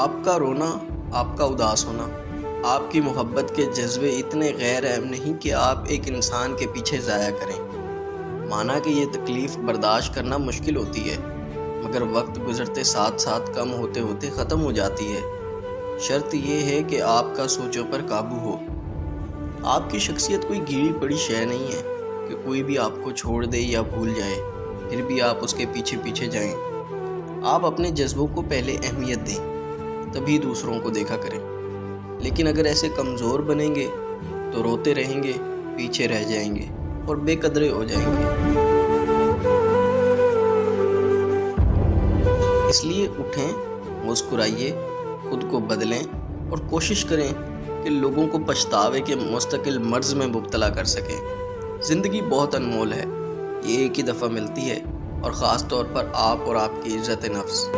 آپ کا رونا، آپ کا اداس ہونا، آپ کی محبت کے جذبے اتنے غیر اہم نہیں کہ آپ ایک انسان کے پیچھے ضائع کریں۔ مانا کہ یہ تکلیف برداشت کرنا مشکل ہوتی ہے، مگر وقت گزرتے ساتھ ساتھ کم ہوتے ہوتے ختم ہو جاتی ہے۔ شرط یہ ہے کہ آپ کا سوچوں پر قابو ہو۔ آپ کی شخصیت کوئی گیڑی پڑی شے نہیں ہے کہ کوئی بھی آپ کو چھوڑ دے یا بھول جائے پھر بھی آپ اس کے پیچھے پیچھے جائیں۔ آپ اپنے جذبوں کو پہلے اہمیت دیں، تبھی دوسروں کو دیکھا کریں۔ لیکن اگر ایسے کمزور بنیں گے تو روتے رہیں گے، پیچھے رہ جائیں گے اور بے قدرے ہو جائیں گے۔ اس لیے اٹھیں، مسکرائیے، خود کو بدلیں اور کوشش کریں کہ لوگوں کو پچھتاوے کے مستقل مرض میں مبتلا کر سکیں۔ زندگی بہت انمول ہے، یہ ایک ہی دفعہ ملتی ہے، اور خاص طور پر آپ اور آپ کی عزت نفس۔